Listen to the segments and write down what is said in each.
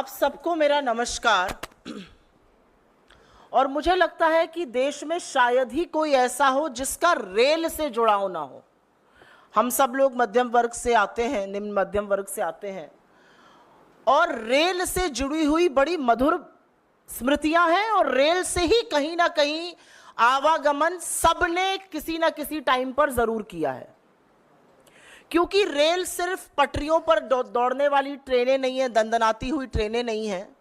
आप सबको मेरा नमस्कार। और मुझे लगता है कि देश में शायद ही कोई ऐसा हो जिसका रेल से जुड़ाव ना हो। हम सब लोग मध्यम वर्ग से आते हैं, निम्न मध्यम वर्ग से आते हैं, और रेल से जुड़ी हुई बड़ी मधुर स्मृतियां हैं। और रेल से ही कहीं ना कहीं आवागमन सबने किसी ना किसी टाइम पर जरूर किया है, क्योंकि रेल सिर्फ पटरियों पर दौड़ने वाली ट्रेनें नहीं है, दंदनाती हुई ट्रेनें नहीं है।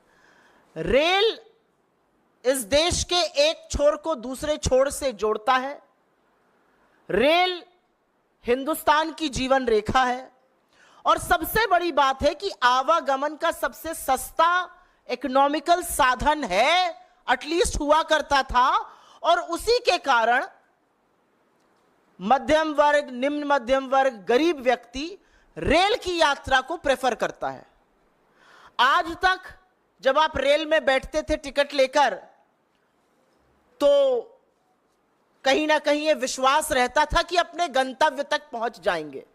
रेल इस देश के एक छोर को दूसरे छोर से जोड़ता है। रेल हिंदुस्तान की जीवन रेखा है, और सबसे बड़ी बात है कि आवागमन का सबसे सस्ता इकोनॉमिकल साधन है, एटलीस्ट हुआ करता था। और उसी के कारण मध्यम वर्ग, निम्न मध्यम वर्ग, गरीब व्यक्ति रेल की यात्रा को प्रेफर करता है। आज तक जब आप रेल में बैठते थे टिकट लेकर, तो कहीं ना कहीं ये विश्वास रहता था कि अपने गंतव्य तक पहुंच जाएंगे।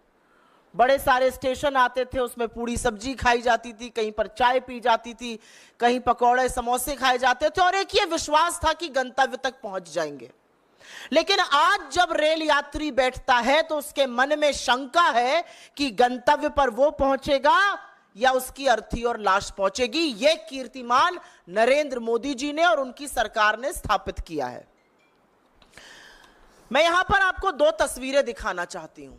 बड़े सारे स्टेशन आते थे, उसमें पूरी सब्जी खाई जाती थी, कहीं पर चाय पी जाती थी, कहीं पकौड़े समोसे खाए जाते थे, और एक ये विश्वास था कि गंतव्य तक पहुंच जाएंगे। लेकिन आज जब रेल यात्री बैठता है तो उसके मन में शंका है कि गंतव्य पर वो पहुंचेगा या उसकी अर्थी और लाश पहुंचेगी। यह कीर्तिमान नरेंद्र मोदी जी ने और उनकी सरकार ने स्थापित किया है। मैं यहां पर आपको दो तस्वीरें दिखाना चाहती हूं।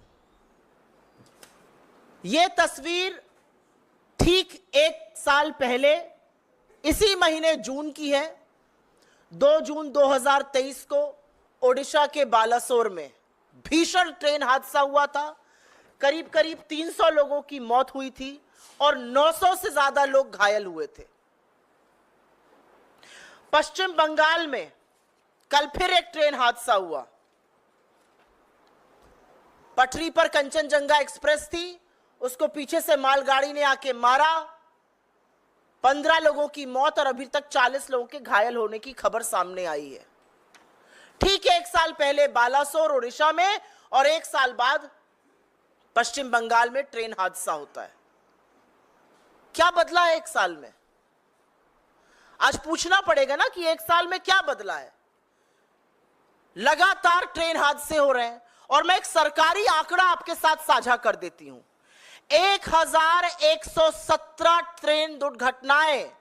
यह तस्वीर ठीक एक साल पहले इसी महीने जून की है। 2 जून 2023 को ओडिशा के बालासोर में भीषण ट्रेन हादसा हुआ था। करीब करीब 300 लोगों की मौत हुई थी और 900 से ज्यादा लोग घायल हुए थे। पश्चिम बंगाल में कल फिर एक ट्रेन हादसा हुआ। पटरी पर कंचनजंगा एक्सप्रेस थी, उसको पीछे से मालगाड़ी ने आके मारा। 15 लोगों की मौत और अभी तक 40 लोगों के घायल होने की खबर सामने आई है। ठीक एक साल पहले बालासोर ओडिशा में, और एक साल बाद पश्चिम बंगाल में ट्रेन हादसा होता है। क्या बदला है एक साल में? आज पूछना पड़ेगा ना कि एक साल में क्या बदला है। लगातार ट्रेन हादसे हो रहे हैं, और मैं एक सरकारी आंकड़ा आपके साथ साझा कर देती हूं। 1117 ट्रेन दुर्घटनाएं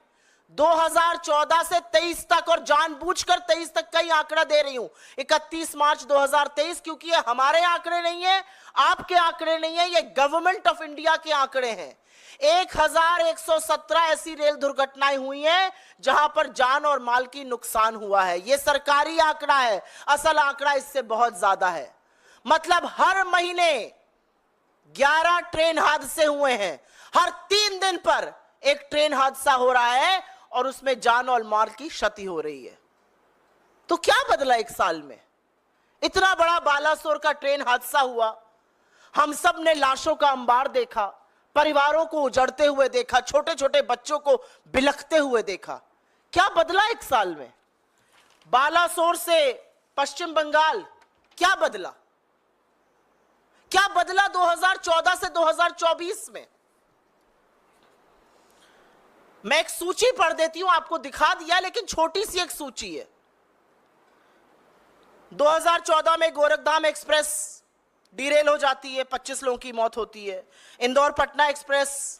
2014 से 23 तक, और जानबूझकर 23 तक का ही आंकड़ा दे रही हूं, 31 मार्च 2023, क्योंकि ये हमारे आंकड़े नहीं है, आपके आंकड़े नहीं है, ये गवर्नमेंट ऑफ इंडिया के आंकड़े हैं। 1117 ऐसी रेल दुर्घटनाएं हुई हैं जहां पर जान और माल की नुकसान हुआ है। यह सरकारी आंकड़ा है, असल आंकड़ा इससे बहुत ज्यादा है। मतलब हर महीने 11 ट्रेन हादसे हुए हैं। हर 3 दिन पर एक ट्रेन हादसा हो रहा है, और उसमें जान और माल की क्षति हो रही है। तो क्या बदला एक साल में? इतना बड़ा बालासोर का ट्रेन हादसा हुआ, हम सब ने लाशों का अंबार देखा, परिवारों को उजड़ते हुए देखा, छोटे छोटे बच्चों को बिलखते हुए देखा। क्या बदला एक साल में? बालासोर से पश्चिम बंगाल क्या बदला? क्या बदला 2014 से 2024 में? मैं एक सूची पढ़ देती हूं, आपको दिखा दिया, लेकिन छोटी सी एक सूची है। 2014 में गोरखधाम एक्सप्रेस डीरेल हो जाती है, 25 लोगों की मौत होती है। इंदौर पटना एक्सप्रेस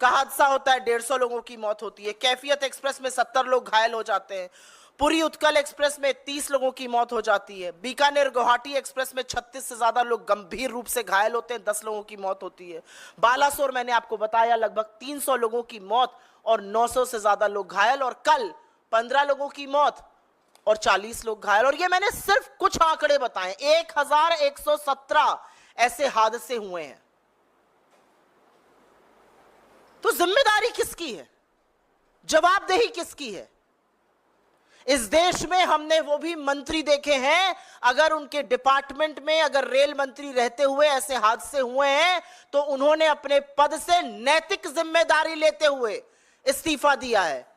का हादसा होता है, 150 लोगों की मौत होती है। कैफियत एक्सप्रेस में 70 लोग घायल हो जाते हैं। पुरी उत्कल एक्सप्रेस में 30 लोगों की मौत हो जाती है। बीकानेर गुवाहाटी एक्सप्रेस में 36 से ज्यादा लोग गंभीर रूप से घायल होते हैं, 10 लोगों की मौत होती है। बालासोर मैंने आपको बताया, लगभग 300 लोगों की मौत और 900 से ज्यादा लोग घायल, और कल 15 लोगों की मौत और 40 लोग घायल। और ये मैंने सिर्फ कुछ आंकड़े बताए। 1117 ऐसे हादसे हुए हैं। तो जिम्मेदारी किसकी है? जवाबदेही किसकी है? इस देश में हमने वो भी मंत्री देखे हैं, अगर उनके डिपार्टमेंट में अगर रेल मंत्री रहते हुए ऐसे हादसे हुए हैं, तो उन्होंने अपने पद से नैतिक जिम्मेदारी लेते हुए इस्तीफा दिया है।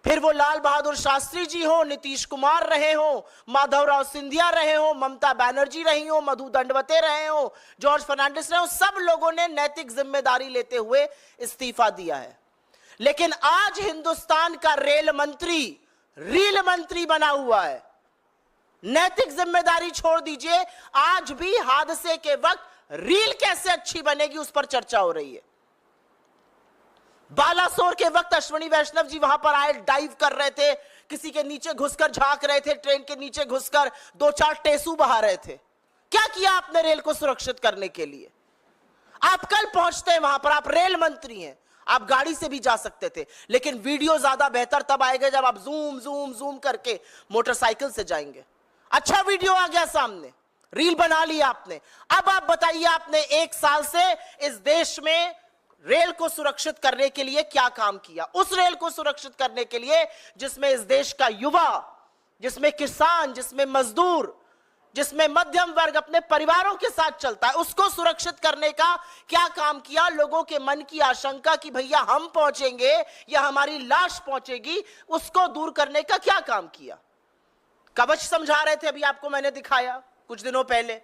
फिर वो लाल बहादुर शास्त्री जी हो, नीतीश कुमार रहे हो, माधवराव सिंधिया रहे हो, ममता बनर्जी रही हो, मधु दंडवते रहे हो, जॉर्ज फर्नांडिस रहे हो, सब लोगों ने नैतिक जिम्मेदारी लेते हुए इस्तीफा दिया है। लेकिन आज हिंदुस्तान का रेल मंत्री रील मंत्री बना हुआ है। नैतिक जिम्मेदारी छोड़ दीजिए, आज भी हादसे के वक्त रील कैसे अच्छी बनेगी उस पर चर्चा हो रही है। बालासोर के वक्त अश्विनी वैष्णव जी वहां पर आए, डाइव कर रहे थे, किसी के नीचे घुसकर झांक रहे थे, ट्रेन के नीचे घुसकर 2-4 टेसू बहा रहे थे। क्या किया आपने रेल को सुरक्षित करने के लिए? आप कल पहुंचते हैं वहां पर, आप रेल मंत्री हैं, आप गाड़ी से भी जा सकते थे, लेकिन वीडियो ज्यादा बेहतर तब आएगा जब आप जूम जूम जूम करके मोटरसाइकिल से जाएंगे। अच्छा वीडियो आ गया सामने, रील बना लिया आपने। अब आप बताइए, आपने 1 साल से इस देश में रेल को सुरक्षित करने के लिए क्या काम किया? उस रेल को सुरक्षित करने के लिए जिसमें इस देश का युवा, जिसमें किसान, जिसमें मजदूर, जिसमें मध्यम वर्ग अपने परिवारों के साथ चलता है, उसको सुरक्षित करने का क्या काम किया? लोगों के मन की आशंका कि भैया हम पहुंचेंगे या हमारी लाश पहुंचेगी, उसको दूर करने का क्या काम किया? कवच समझा रहे थे, अभी आपको मैंने दिखाया कुछ दिनों पहले।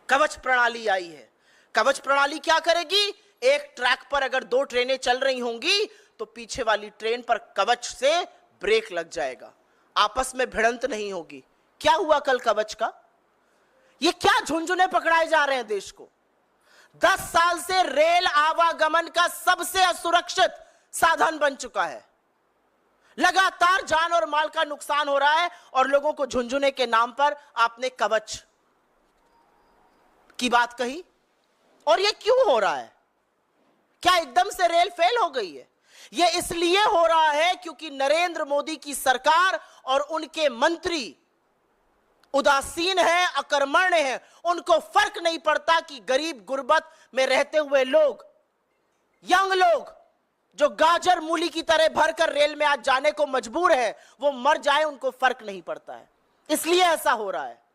कवच प्रणाली आई है। कवच प्रणाली क्या करेगी? एक ट्रैक पर अगर 2 ट्रेनें चल रही होंगी तो पीछे वाली ट्रेन पर कवच से ब्रेक लग जाएगा, आपस में भिड़ंत नहीं होगी। क्या हुआ कल कवच का? ये क्या झुंझुने पकड़ाए जा रहे हैं देश को? 10 साल से रेल आवागमन का सबसे असुरक्षित साधन बन चुका है। लगातार जान और माल का नुकसान हो रहा है और लोगों को झुंझुने के नाम पर आपने कवच की बात कही। और ये क्यों हो रहा है? क्या एकदम से रेल फेल हो गई है? ये इसलिए हो रहा है क्योंकि नरेंद्र मोदी की सरकार और उनके मंत्री उदासीन हैं, अकर्मण्य हैं। उनको फर्क नहीं पड़ता कि गरीब गुर्बत में रहते हुए लोग, यंग लोग जो गाजर मूली की तरह भरकर रेल में आज जाने को मजबूर है, वो मर जाए, उनको फर्क नहीं पड़ता है। इसलिए ऐसा हो रहा है।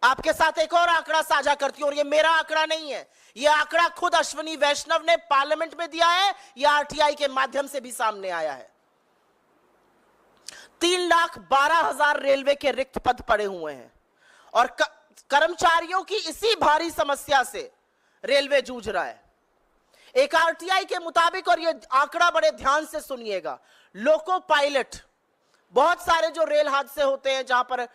आपके साथ एक और आंकड़ा साझा करती हूं, और ये मेरा आंकड़ा नहीं है, ये आंकड़ा खुद अश्विनी वैष्णव ने पार्लियामेंट में दिया है, यह आरटीआई के माध्यम से भी सामने आया है। 3,12,000 रेलवे के रिक्त पद पड़े हुए हैं और कर्मचारियों की इसी भारी समस्या से रेलवे जूझ रहा है। एक आरटीआई के मुताबिक, और ये आंकड़ा बड़े ध्यान से सुनिएगा, लोको पायलट, बहुत सारे जो रेल हादसे होते हैं जहां पर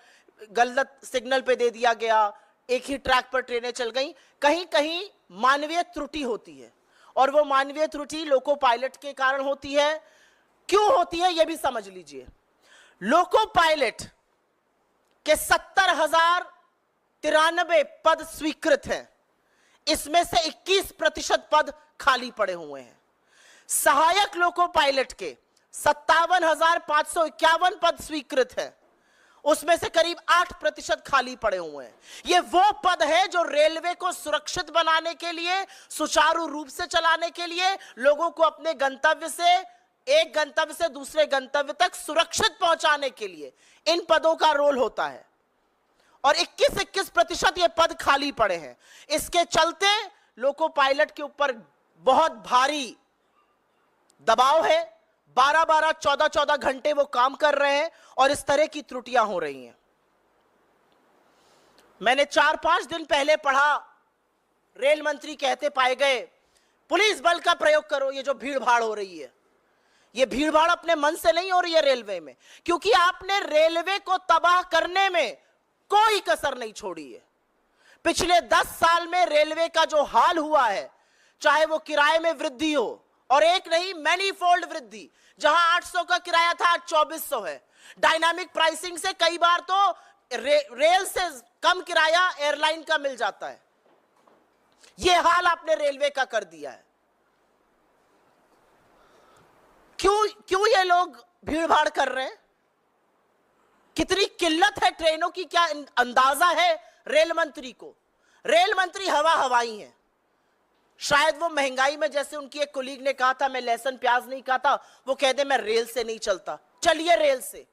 गलत सिग्नल पे दे दिया गया, एक ही ट्रैक पर ट्रेनें चल गई, कहीं कहीं मानवीय त्रुटि होती है, और वो मानवीय त्रुटि लोको पायलट के कारण होती है। क्यों होती है ये भी समझ लीजिए। लोको पायलट के 70,093 पद स्वीकृत हैं, इसमें से 21% पद खाली पड़े हुए हैं। सहायक लोको पायलट के 57,551 पद स्वीकृत हैं, उसमें से करीब 8% खाली पड़े हुए हैं। ये वो पद है जो रेलवे को सुरक्षित बनाने के लिए, सुचारू रूप से चलाने के लिए, लोगों को अपने गंतव्य से, एक गंतव्य से दूसरे गंतव्य तक सुरक्षित पहुंचाने के लिए इन पदों का रोल होता है। और 21% ये पद खाली पड़े हैं। इसके चलते लोको पायलट के ऊपर बहुत भारी दबाव है। 12-12, 14-14 घंटे वो काम कर रहे हैं और इस तरह की त्रुटियां हो रही हैं। मैंने 4-5 दिन पहले पढ़ा, रेल मंत्री कहते पाए गए, पुलिस बल का प्रयोग करो। ये जो भीड़ भाड़ हो रही है, ये भीड़ भाड़ अपने मन से नहीं हो रही है रेलवे में, क्योंकि आपने रेलवे को तबाह करने में कोई कसर नहीं छोड़ी है। पिछले 10 साल में रेलवे का जो हाल हुआ है, चाहे वो किराए में वृद्धि हो, और एक नहीं मैनीफोल्ड वृद्धि, जहां 800 का किराया था आज 2400 है। डायनामिक प्राइसिंग से कई बार तो रेल से कम किराया एयरलाइन का मिल जाता है। यह हाल आपने रेलवे का कर दिया है। क्यों ये लोग भीड़ भाड़ कर रहे हैं? कितनी किल्लत है ट्रेनों की, क्या अंदाजा है रेल मंत्री को? रेल मंत्री हवा हवाई हैं। शायद वो महंगाई में, जैसे उनकी एक कोलीग ने कहा था, मैं लहसुन प्याज नहीं खाता, वो कहते मैं रेल से नहीं चलता। चलिए रेल से,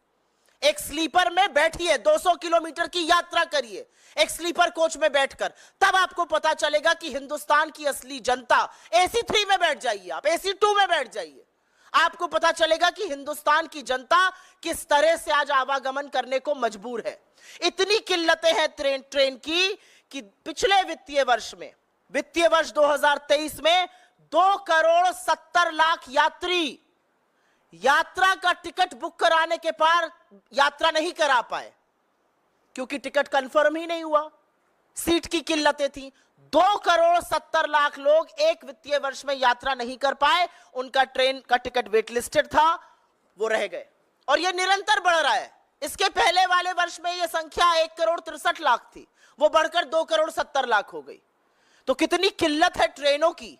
एक स्लीपर में बैठिए, 200 किलोमीटर की यात्रा करिए एक स्लीपर कोच में बैठकर, तब आपको पता चलेगा कि हिंदुस्तान की असली जनता, AC 3 में बैठ जाइए, आप AC 2 में बैठ जाइए, आपको पता चलेगा कि हिंदुस्तान की जनता किस तरह से आज आवागमन करने को मजबूर है। इतनी किल्लतें हैं ट्रेन की कि पिछले वित्तीय वर्ष में, वित्तीय वर्ष 2023 में 2,70,00,000 यात्री यात्रा का टिकट बुक कराने के पार यात्रा नहीं करा पाए, क्योंकि टिकट कंफर्म ही नहीं हुआ, सीट की किल्लतें थी। 2,70,00,000 लोग एक वित्तीय वर्ष में यात्रा नहीं कर पाए, उनका ट्रेन का टिकट वेट लिस्टेड था, वो रह गए। और यह निरंतर बढ़ रहा है। इसके पहले वाले वर्ष में यह संख्या 1,63,00,000 थी, वो बढ़कर 2,70,00,000 हो गई। तो कितनी किल्लत है ट्रेनों की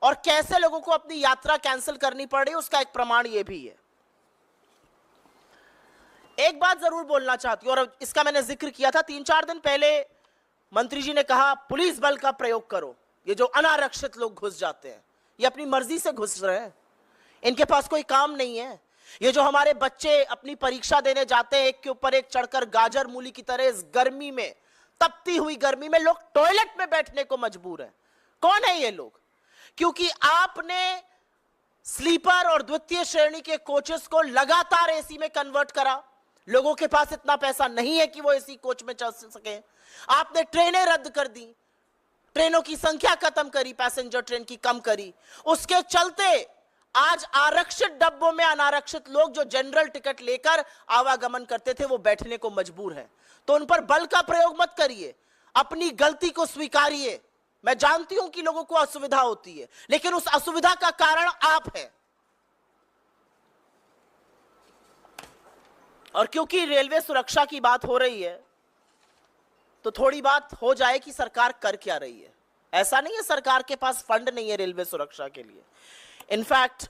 और कैसे लोगों को अपनी यात्रा कैंसिल करनी पड़ रही है, उसका एक प्रमाण यह भी है। एक बात जरूर बोलना चाहती हूं, और इसका मैंने जिक्र किया था 3-4 दिन पहले। मंत्री जी ने कहा पुलिस बल का प्रयोग करो, ये जो अनारक्षित लोग घुस जाते हैं, ये अपनी मर्जी से घुस रहे हैं, इनके पास कोई काम नहीं है। ये जो हमारे बच्चे अपनी परीक्षा देने जाते हैं, एक के ऊपर एक चढ़कर गाजर मूली की तरह इस गर्मी में, तपती हुई गर्मी में लोग टॉयलेट में बैठने को मजबूर हैं। कौन है ये लोग? क्योंकि आपने स्लीपर और द्वितीय श्रेणी के कोचेस को लगातार एसी में कन्वर्ट करा। लोगों के पास इतना पैसा नहीं है कि वो एसी कोच में चल सके। आपने ट्रेनें रद्द कर दी, ट्रेनों की संख्या खत्म करी, पैसेंजर ट्रेन की कम करी। उसके चलते आज आरक्षित डब्बों में अनारक्षित लोग जो जनरल टिकट लेकर आवागमन करते थे, वो बैठने को मजबूर हैं। तो उन पर बल का प्रयोग मत करिए, अपनी गलती को स्वीकारिए। मैं जानती हूं कि लोगों को असुविधा होती है, लेकिन उस असुविधा का कारण आप हैं। और क्योंकि रेलवे सुरक्षा की बात हो रही है, तो थोड़ी बात हो जाए कि सरकार कर क्या रही है। ऐसा नहीं है सरकार के पास फंड नहीं है रेलवे सुरक्षा के लिए। इनफैक्ट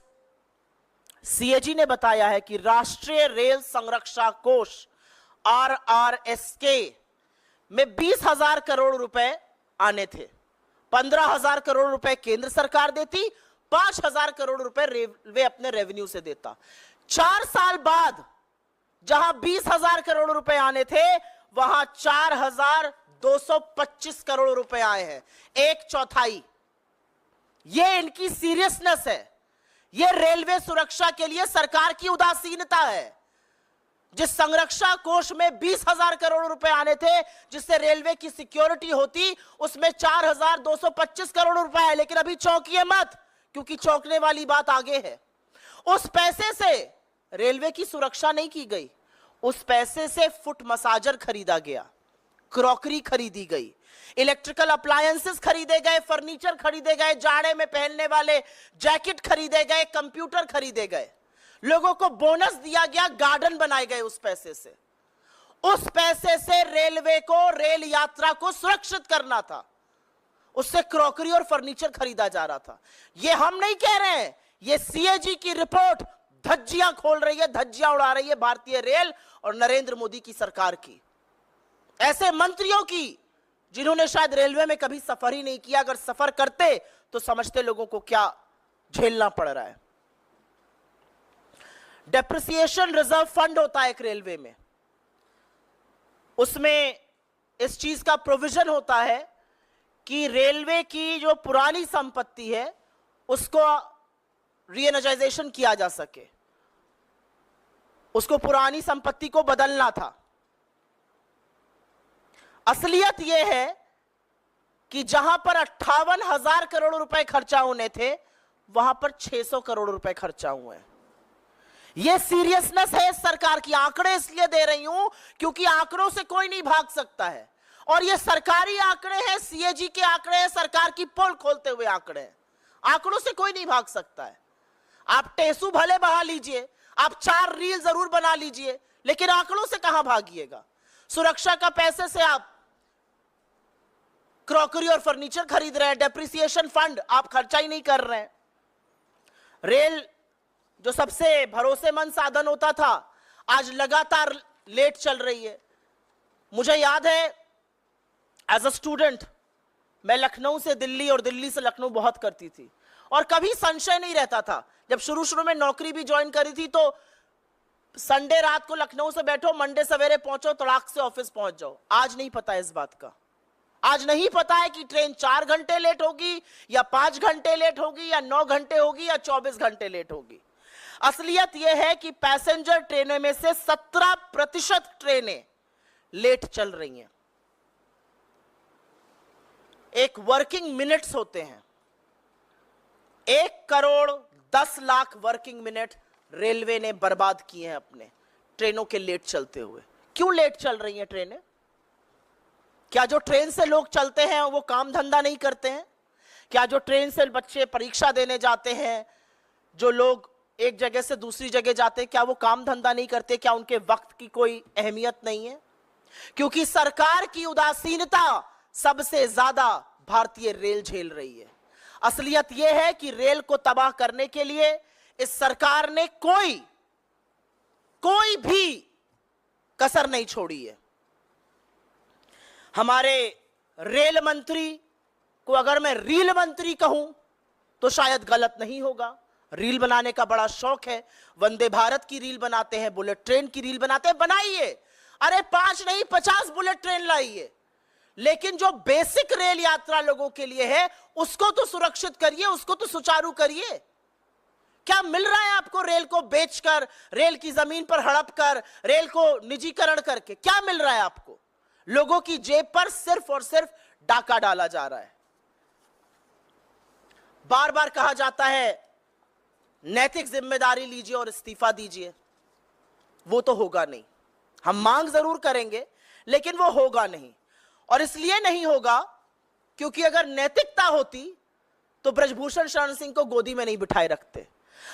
सीएजी ने बताया है कि राष्ट्रीय रेल संरक्षा कोष RRSK में 20,000 करोड़ रुपए आने थे। 15,000 करोड़ रुपए केंद्र सरकार देती, 5,000 करोड़ रुपए रेलवे अपने रेवेन्यू से देता। 4 साल बाद जहां 20,000 करोड़ रुपए आने थे, वहां 4,225 करोड़ रुपए आए हैं, 1/4। यह इनकी सीरियसनेस है, यह रेलवे सुरक्षा के लिए सरकार की उदासीनता है। जिस संरक्षा कोष में 20,000 करोड़ रुपए आने थे, जिससे रेलवे की सिक्योरिटी होती, उसमें 4,225 करोड़ रुपए है। लेकिन अभी चौंकिए मत, क्योंकि चौंकने वाली बात आगे है। उस पैसे से रेलवे की सुरक्षा नहीं की गई, उस पैसे से फुट मसाजर खरीदा गया, क्रॉकरी खरीदी गई, इलेक्ट्रिकल अप्लायंसेस खरीदे गए, फर्नीचर खरीदे गए, जाड़े में पहनने वाले जैकेट खरीदे गए, कंप्यूटर खरीदे गए, लोगों को बोनस दिया गया, गार्डन बनाए गए उस पैसे से। उस पैसे से रेलवे को, रेल यात्रा को सुरक्षित करना था, उससे क्रॉकरी और फर्नीचर खरीदा जा रहा था। ये हम नहीं कह रहे हैं, ये सीएजी की रिपोर्ट धज्जियां खोल रही है, धज्जियां उड़ा रही है भारतीय रेल और नरेंद्र मोदी की सरकार की, ऐसे मंत्रियों की जिन्होंने शायद रेलवे में कभी सफर ही नहीं किया। अगर सफर करते तो समझते लोगों को क्या झेलना पड़ रहा है। डेप्रिसिएशन रिजर्व फंड होता है एक रेलवे में, उसमें इस चीज का प्रोविजन होता है कि रेलवे की जो पुरानी संपत्ति है उसको रीएनर्जाइजेशन किया जा सके, उसको पुरानी संपत्ति को बदलना था। असलियत यह है कि जहां पर 58,000 करोड़ रुपए खर्चा होने थे, वहां पर 600 करोड़ रुपए खर्चा हुए हैं। यह सीरियसनेस है सरकार की। आंकड़े इसलिए दे रही हूं क्योंकि आंकड़ों से कोई नहीं भाग सकता है, और ये सरकारी आंकड़े हैं, सीएजी के आंकड़े हैं, सरकार की पोल खोलते हुए आंकड़े हैं। आंकड़ों से कोई नहीं भाग सकता है। आप टेसू भले बहा लीजिए, आप 4 रील जरूर बना लीजिए, लेकिन आंकड़ों से कहां भागिएगा। सुरक्षा का पैसे से आप क्रॉकरी और फर्नीचर खरीद रहे हैं, डेप्रिसिएशन फंड आप खर्चा ही नहीं कर रहे हैं। रेल जो सबसे भरोसेमंद साधन होता था, आज लगातार लेट चल रही है। मुझे याद है एज अ स्टूडेंट, मैं लखनऊ से दिल्ली और दिल्ली से लखनऊ बहुत करती थी, और कभी संशय नहीं रहता था। जब शुरू शुरू में नौकरी भी ज्वाइन करी थी, तो संडे रात को लखनऊ से बैठो, मंडे सवेरे पहुंचो, तड़ाक से ऑफिस पहुंच जाओ। आज नहीं पता है इस बात का। आज नहीं पता है कि ट्रेन 4 घंटे लेट होगी या 5 घंटे लेट होगी या 9 घंटे होगी या 24 घंटे लेट होगी। असलियत यह है कि पैसेंजर ट्रेनों में से 17% ट्रेनें लेट चल रही हैं। एक वर्किंग मिनट्स होते हैं, 1,10,00,000 वर्किंग मिनट रेलवे ने बर्बाद किए हैं अपने ट्रेनों के लेट चलते हुए। क्यों लेट चल रही हैं ट्रेनें? क्या जो ट्रेन से लोग चलते हैं वो काम धंधा नहीं करते हैं? क्या जो ट्रेन से बच्चे परीक्षा देने जाते हैं, जो लोग एक जगह से दूसरी जगह जाते हैं, क्या वो काम धंधा नहीं करते? क्या उनके वक्त की कोई अहमियत नहीं है? क्योंकि सरकार की उदासीनता सबसे ज्यादा भारतीय रेल झेल रही है। असलियत यह है कि रेल को तबाह करने के लिए इस सरकार ने कोई भी कसर नहीं छोड़ी है। हमारे रेल मंत्री को अगर मैं रील मंत्री कहूं तो शायद गलत नहीं होगा। रील बनाने का बड़ा शौक है, वंदे भारत की रील बनाते हैं, बुलेट ट्रेन की रील बनाते हैं, बनाइए। अरे 5 नहीं 50 बुलेट ट्रेन लाइए, लेकिन जो बेसिक रेल यात्रा लोगों के लिए है उसको तो सुरक्षित करिए, उसको तो सुचारू करिए। क्या मिल रहा है आपको रेल को बेचकर, रेल की जमीन पर हड़प कर, रेल को निजीकरण करके? क्या मिल रहा है आपको? लोगों की जेब पर सिर्फ और सिर्फ डाका डाला जा रहा है। बार बार कहा जाता है नैतिक जिम्मेदारी लीजिए और इस्तीफा दीजिए। वो तो होगा नहीं। हम मांग जरूर करेंगे लेकिन वो होगा नहीं। और इसलिए नहीं होगा क्योंकि अगर नैतिकता होती तो ब्रजभूषण शरण सिंह को गोदी में नहीं बिठाए रखते।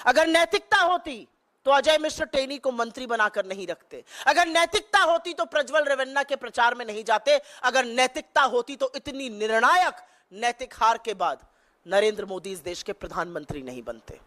अगर नैतिकता होती तो अजय मिश्र टेनी को मंत्री बनाकर नहीं रखते। अगर नैतिकता होती तो प्रज्वल रेवन्ना के प्रचार में नहीं जाते। अगर नैतिकता होती तो इतनी निर्णायक नैतिक हार के बाद नरेंद्र मोदी इस देश के प्रधानमंत्री नहीं बनते।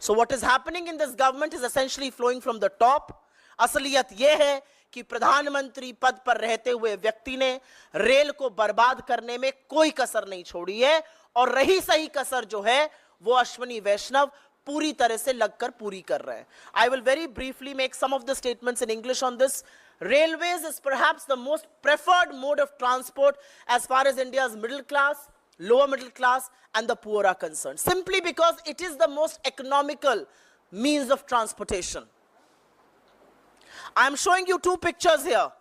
So what is happening in this government is essentially flowing from the top. असलियत यह है कि प्रधानमंत्री पद पर रहते हुए व्यक्ति ने रेल को बर्बाद करने में कोई कसर नहीं छोड़ी है, और रही सही कसर जो है वो अश्विनी वैष्णव पूरी तरह से लगकर पूरी कर रहे हैं। I will very briefly make some of the statements in English on this. Railways is perhaps the most preferred mode of transport as far as India's middle class, lower middle class and the poor are concerned, simply because it is the most economical means of transportation. I am showing you 2 pictures here.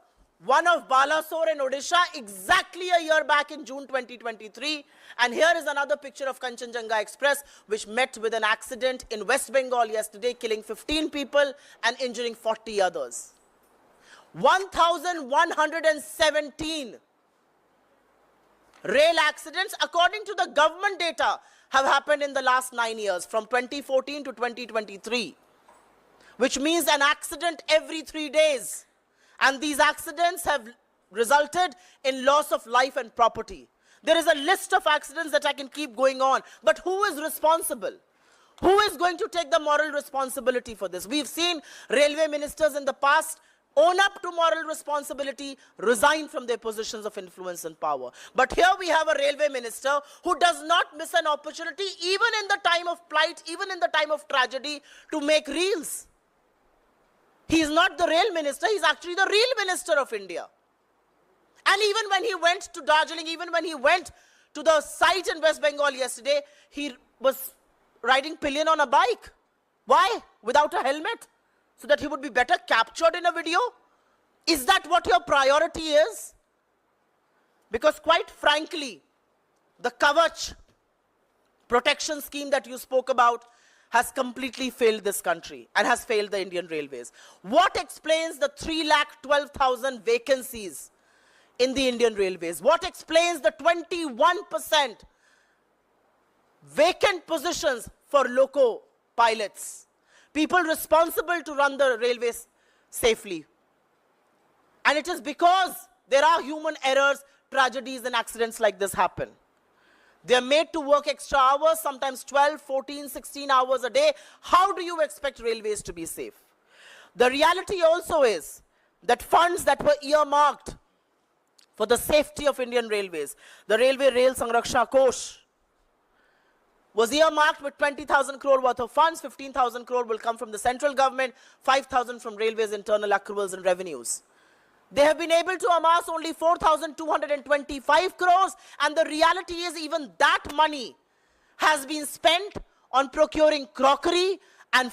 One of Balasore in Odisha exactly a year back in June 2023, and here is another picture of Kanchenjunga Express which met with an accident in West Bengal yesterday, killing 15 people and injuring 40 others. 1,117 rail accidents according to the government data have happened in the last 9 years from 2014 to 2023, which means an accident every 3 days. And these accidents have resulted in loss of life and property. There is a list of accidents that I can keep going on, but who is responsible? Who is going to take the moral responsibility for this? We've seen railway ministers in the past own up to moral responsibility, resign from their positions of influence and power. But here we have a railway minister who does not miss an opportunity, even in the time of plight, even in the time of tragedy, to make reels. He is not the rail minister, he is actually the real minister of India. And even when he went to Darjeeling, even when he went to the site in West Bengal yesterday, he was riding pillion on a bike. Why? Without a helmet? So that he would be better captured in a video? Is that what your priority is? Because quite frankly, the Kavach protection scheme that you spoke about has completely failed this country and has failed the Indian Railways. What explains the 3,12,000 vacancies in the Indian Railways? What explains the 21% vacant positions for loco pilots? People responsible to run the railways safely. And it is because there are human errors, tragedies and accidents like this happen. They are made to work extra hours, sometimes 12, 14, 16 hours a day. How do you expect railways to be safe? The reality also is that funds that were earmarked for the safety of Indian Railways, the Railway Rail Sanraksha Kosh, was earmarked with 20,000 crore worth of funds. 15,000 crore will come from the central government, 5,000 from Railways internal accruals and revenues. They have been able to amass only 4,225 crores, and the reality is even that money has been spent on procuring crockery and